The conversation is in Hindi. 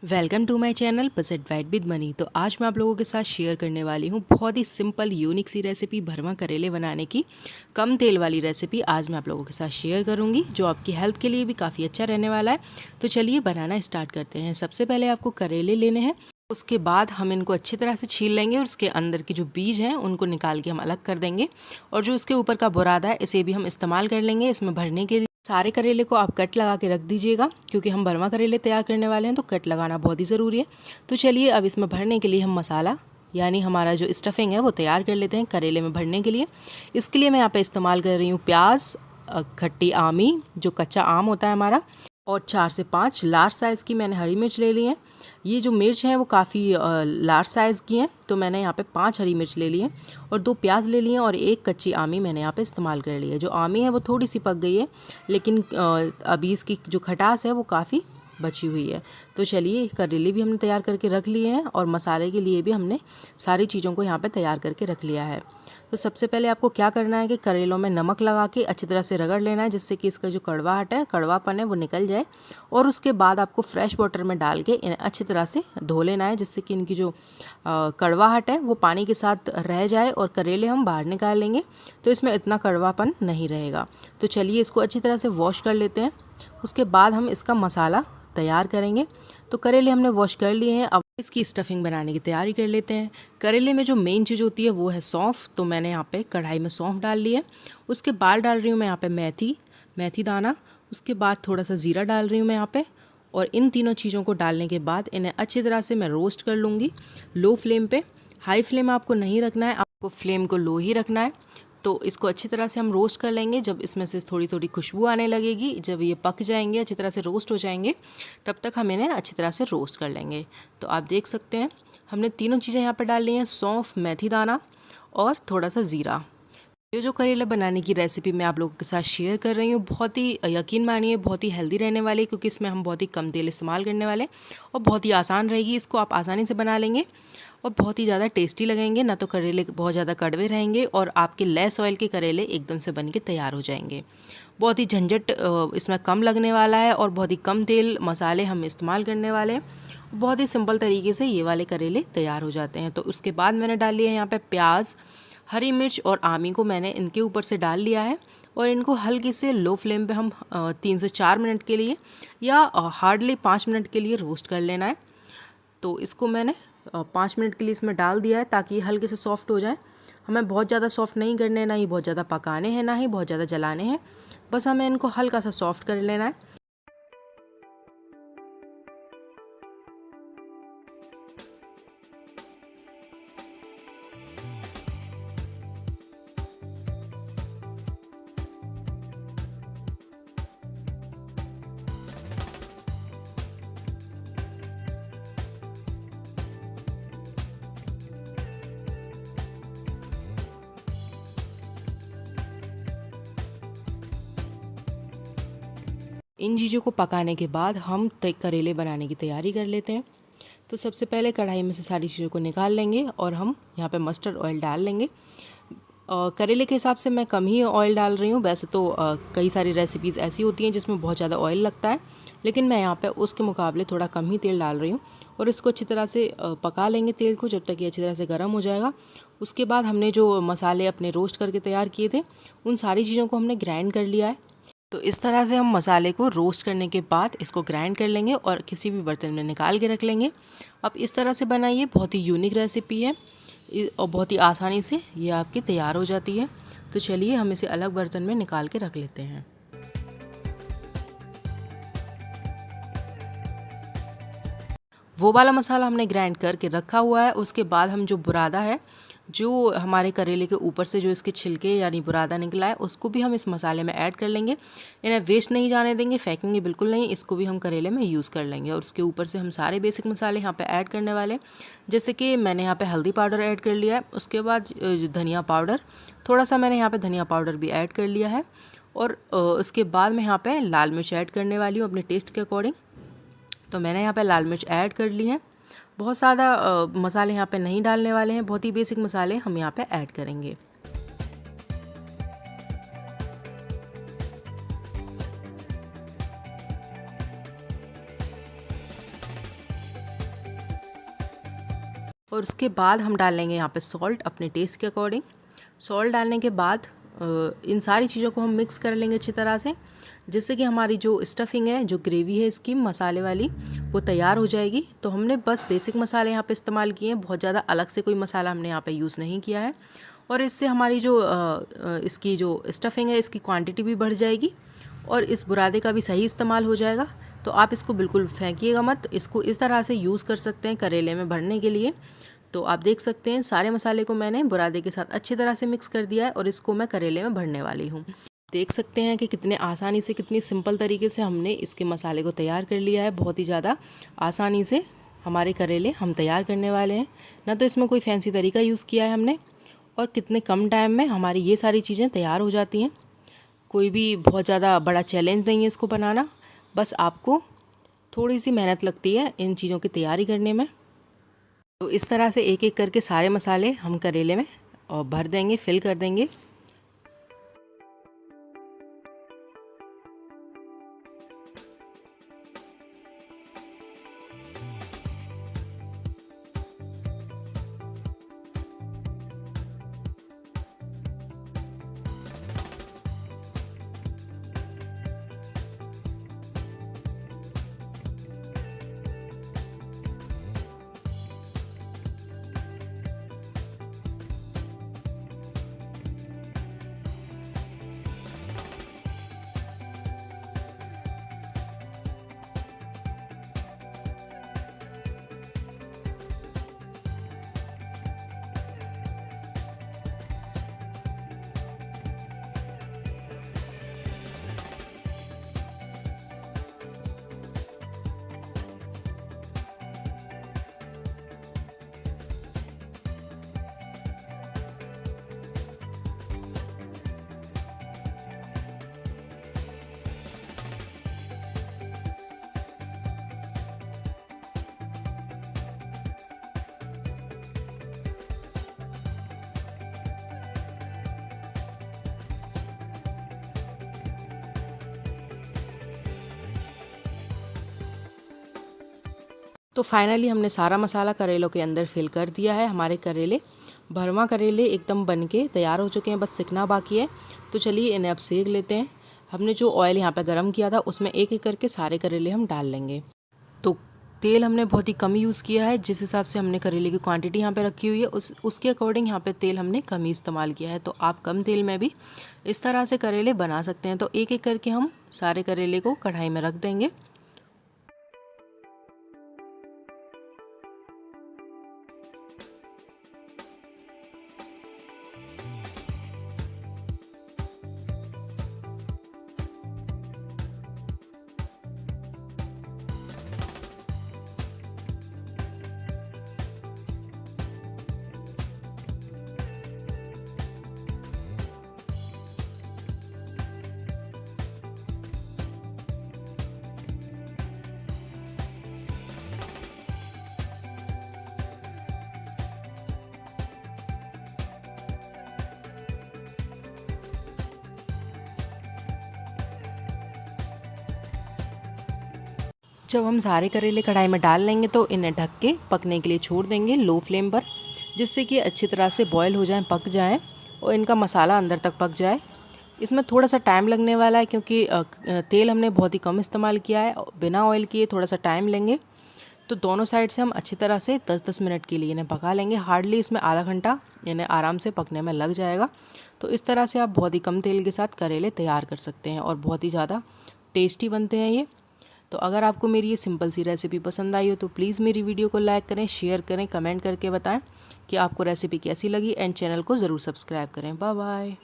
Welcome to my channel budget white with money. तो आज मैं आप लोगों के साथ शेयर करने वाली हूँ बहुत ही सिंपल यूनिक सी रेसिपी भरवा करेले बनाने की। कम तेल वाली रेसिपी आज मैं आप लोगों के साथ शेयर करूँगी जो आपकी हेल्थ के लिए भी काफ़ी अच्छा रहने वाला है। तो चलिए बनाना स्टार्ट करते हैं। सबसे पहले आपको करेले लेने हैं, उसके बाद हम इनको अच्छी तरह से छील लेंगे और उसके अंदर के जो बीज हैं उनको निकाल के हम अलग कर देंगे। और जो उसके ऊपर का बुरादा है इसे भी हम इस्तेमाल कर लेंगे इसमें भरने के लिए। सारे करेले को आप कट लगा के रख दीजिएगा क्योंकि हम भरवा करेले तैयार करने वाले हैं तो कट लगाना बहुत ही ज़रूरी है। तो चलिए अब इसमें भरने के लिए हम मसाला यानी हमारा जो स्टफिंग है वो तैयार कर लेते हैं करेले में भरने के लिए। इसके लिए मैं यहाँ पे इस्तेमाल कर रही हूँ प्याज, खट्टी आमी जो कच्चा आम होता है हमारा, और 4 से 5 लार्ज साइज़ की मैंने हरी मिर्च ले ली है। ये जो मिर्च हैं वो काफ़ी लार्ज साइज़ की हैं तो मैंने यहाँ पे 5 हरी मिर्च ले ली हैं और 2 प्याज ले लिए हैं और 1 कच्ची आमी मैंने यहाँ पे इस्तेमाल कर ली है। जो आमी है वो थोड़ी सी पक गई है लेकिन अभी इसकी जो खटास है वो काफ़ी बची हुई है। तो चलिए करेले भी हमने तैयार करके रख लिए हैं और मसाले के लिए भी हमने सारी चीज़ों को यहाँ पे तैयार करके रख लिया है। तो सबसे पहले आपको क्या करना है कि करेलों में नमक लगा के अच्छी तरह से रगड़ लेना है जिससे कि इसका जो कड़वाहट है, कड़वापन है वो निकल जाए। और उसके बाद आपको फ्रेश वाटर में डाल के इन्हें अच्छी तरह से धो लेना है जिससे कि इनकी जो कड़वाहट है वो पानी के साथ रह जाए और करेले हम बाहर निकाल लेंगे तो इसमें इतना कड़वापन नहीं रहेगा। तो चलिए इसको अच्छी तरह से वॉश कर लेते हैं, उसके बाद हम इसका मसाला तैयार करेंगे। तो करेले हमने वॉश कर लिए हैं, अब इसकी स्टफिंग बनाने की तैयारी कर लेते हैं। करेले में जो मेन चीज़ होती है वो है सौंफ, तो मैंने यहाँ पे कढ़ाई में सौंफ डाल ली है। उसके बाद डाल रही हूँ मैं यहाँ पे मेथी दाना, उसके बाद थोड़ा सा ज़ीरा डाल रही हूँ मैं यहाँ पे। और इन तीनों चीज़ों को डालने के बाद इन्हें अच्छी तरह से मैं रोस्ट कर लूँगी लो फ्लेम पे। हाई फ्लेम आपको नहीं रखना है, आपको फ्लेम को लो ही रखना है। तो इसको अच्छी तरह से हम रोस्ट कर लेंगे। जब इसमें से थोड़ी थोड़ी खुशबू आने लगेगी, जब ये पक जाएंगे अच्छी तरह से रोस्ट हो जाएंगे, तब तक हम इन्हें अच्छी तरह से रोस्ट कर लेंगे। तो आप देख सकते हैं हमने तीनों चीज़ें यहाँ पर डाल ली हैं, सौंफ, मेथी दाना और थोड़ा सा ज़ीरा। ये जो करेला बनाने की रेसिपी मैं आप लोगों के साथ शेयर कर रही हूँ बहुत ही यकीन मानिए बहुत ही हेल्दी रहने वाली है क्योंकि इसमें हम बहुत ही कम तेल इस्तेमाल करने वाले हैं और बहुत ही आसान रहेगी। इसको आप आसानी से बना लेंगे और बहुत ही ज़्यादा टेस्टी लगेंगे। ना तो करेले बहुत ज़्यादा कड़वे रहेंगे और आपके लेस ऑयल के करेले एकदम से बन के तैयार हो जाएंगे। बहुत ही झंझट इसमें कम लगने वाला है और बहुत ही कम तेल मसाले हम इस्तेमाल करने वाले हैं। बहुत ही सिंपल तरीके से ये वाले करेले तैयार हो जाते हैं। तो उसके बाद मैंने डाल लिया है यहाँ पर प्याज, हरी मिर्च और आमी को मैंने इनके ऊपर से डाल लिया है और इनको हल्की से लो फ्लेम पे हम 3 से 4 मिनट के लिए या हार्डली 5 मिनट के लिए रोस्ट कर लेना है। तो इसको मैंने 5 मिनट के लिए इसमें डाल दिया है ताकि ये हल्के से सॉफ्ट हो जाए। हमें बहुत ज़्यादा सॉफ्ट नहीं करने हैं, ना ही बहुत ज़्यादा पकाने हैं, ना ही बहुत ज़्यादा जलाने हैं, बस हमें इनको हल्का सा सॉफ्ट कर लेना है। इन चीज़ों को पकाने के बाद हम करेले बनाने की तैयारी कर लेते हैं। तो सबसे पहले कढ़ाई में से सारी चीज़ों को निकाल लेंगे और हम यहाँ पे मस्टर्ड ऑयल डाल लेंगे। करेले के हिसाब से मैं कम ही ऑयल डाल रही हूँ। वैसे तो कई सारी रेसिपीज़ ऐसी होती हैं जिसमें बहुत ज़्यादा ऑयल लगता है, लेकिन मैं यहाँ पे उसके मुकाबले थोड़ा कम ही तेल डाल रही हूँ। और इसको अच्छी तरह से पका लेंगे तेल को जब तक ये अच्छी तरह से गर्म हो जाएगा। उसके बाद हमने जो मसाले अपने रोस्ट करके तैयार किए थे उन सारी चीज़ों को हमने ग्राइंड कर लिया है। तो इस तरह से हम मसाले को रोस्ट करने के बाद इसको ग्राइंड कर लेंगे और किसी भी बर्तन में निकाल के रख लेंगे। अब इस तरह से बनाइए, बहुत ही यूनिक रेसिपी है और बहुत ही आसानी से ये आपकी तैयार हो जाती है। तो चलिए हम इसे अलग बर्तन में निकाल के रख लेते हैं। वो वाला मसाला हमने ग्राइंड करके रखा हुआ है। उसके बाद हम जो बुरादा है, जो हमारे करेले के ऊपर से जो इसके छिलके यानी बुरादा निकला है, उसको भी हम इस मसाले में ऐड कर लेंगे। इन्हें वेस्ट नहीं जाने देंगे, फेंकेंगे बिल्कुल नहीं, इसको भी हम करेले में यूज़ कर लेंगे। और उसके ऊपर से हम सारे बेसिक मसाले यहाँ पे ऐड करने वाले हैं। जैसे कि मैंने यहाँ पे हल्दी पाउडर ऐड कर लिया है, उसके बाद धनिया पाउडर, थोड़ा सा मैंने यहाँ पर धनिया पाउडर भी ऐड कर लिया है। और उसके बाद मैं यहाँ पर लाल मिर्च ऐड करने वाली हूँ अपने टेस्ट के अकॉर्डिंग। तो मैंने यहाँ पे लाल मिर्च ऐड कर ली है। बहुत ज़्यादा मसाले यहाँ पे नहीं डालने वाले हैं, बहुत ही बेसिक मसाले हम यहाँ पे ऐड करेंगे। और उसके बाद हम डाल लेंगे यहाँ पे सॉल्ट अपने टेस्ट के अकॉर्डिंग। सॉल्ट डालने के बाद इन सारी चीज़ों को हम मिक्स कर लेंगे अच्छी तरह से, जिससे कि हमारी जो स्टफिंग है, जो ग्रेवी है इसकी मसाले वाली, वो तैयार हो जाएगी। तो हमने बस बेसिक मसाले यहाँ पे इस्तेमाल किए हैं, बहुत ज़्यादा अलग से कोई मसाला हमने यहाँ पे यूज़ नहीं किया है। और इससे हमारी जो इसकी जो स्टफिंग है इसकी क्वांटिटी भी बढ़ जाएगी और इस बुरादे का भी सही इस्तेमाल हो जाएगा। तो आप इसको बिल्कुल फेंकिएगा मत, इसको इस तरह से यूज़ कर सकते हैं करेले में भरने के लिए। तो आप देख सकते हैं सारे मसाले को मैंने बुरादे के साथ अच्छी तरह से मिक्स कर दिया है और इसको मैं करेले में भरने वाली हूँ। देख सकते हैं कि कितने आसानी से, कितनी सिंपल तरीके से हमने इसके मसाले को तैयार कर लिया है। बहुत ही ज़्यादा आसानी से हमारे करेले हम तैयार करने वाले हैं, ना तो इसमें कोई फैंसी तरीका यूज़ किया है हमने, और कितने कम टाइम में हमारी ये सारी चीज़ें तैयार हो जाती हैं। कोई भी बहुत ज़्यादा बड़ा चैलेंज नहीं है इसको बनाना, बस आपको थोड़ी सी मेहनत लगती है इन चीज़ों की तैयारी करने में। तो इस तरह से एक एक करके सारे मसाले हम करेले में और भर देंगे, फिल कर देंगे। तो फाइनली हमने सारा मसाला करेलों के अंदर फिल कर दिया है। हमारे करेले, भरवा करेले एकदम बन के तैयार हो चुके हैं, बस सिकना बाकी है। तो चलिए इन्हें अब सेक लेते हैं। हमने जो ऑयल यहाँ पे गरम किया था उसमें एक एक करके सारे करेले हम डाल लेंगे। तो तेल हमने बहुत ही कम यूज़ किया है, जिस हिसाब से हमने करेले की क्वांटिटी यहाँ पे रखी हुई है उसके अकॉर्डिंग यहाँ पे तेल हमने कम ही इस्तेमाल किया है। तो आप कम तेल में भी इस तरह से करेले बना सकते हैं। तो एक एक करके हम सारे करेले को कढ़ाई में रख देंगे। जब हम सारे करेले कढ़ाई में डाल लेंगे तो इन्हें ढक के पकने के लिए छोड़ देंगे लो फ्लेम पर, जिससे कि अच्छी तरह से बॉयल हो जाएं, पक जाएं और इनका मसाला अंदर तक पक जाए। इसमें थोड़ा सा टाइम लगने वाला है क्योंकि तेल हमने बहुत ही कम इस्तेमाल किया है, बिना ऑयल किए थोड़ा सा टाइम लेंगे। तो दोनों साइड से हम अच्छी तरह से 10-10 मिनट के लिए इन्हें पका लेंगे। हार्डली इसमें आधा घंटा इन्हें आराम से पकने में लग जाएगा। तो इस तरह से आप बहुत ही कम तेल के साथ करेले तैयार कर सकते हैं और बहुत ही ज़्यादा टेस्टी बनते हैं ये। तो अगर आपको मेरी ये सिंपल सी रेसिपी पसंद आई हो तो प्लीज़ मेरी वीडियो को लाइक करें, शेयर करें, कमेंट करके बताएं कि आपको रेसिपी कैसी लगी एंड चैनल को ज़रूर सब्सक्राइब करें। Bye bye.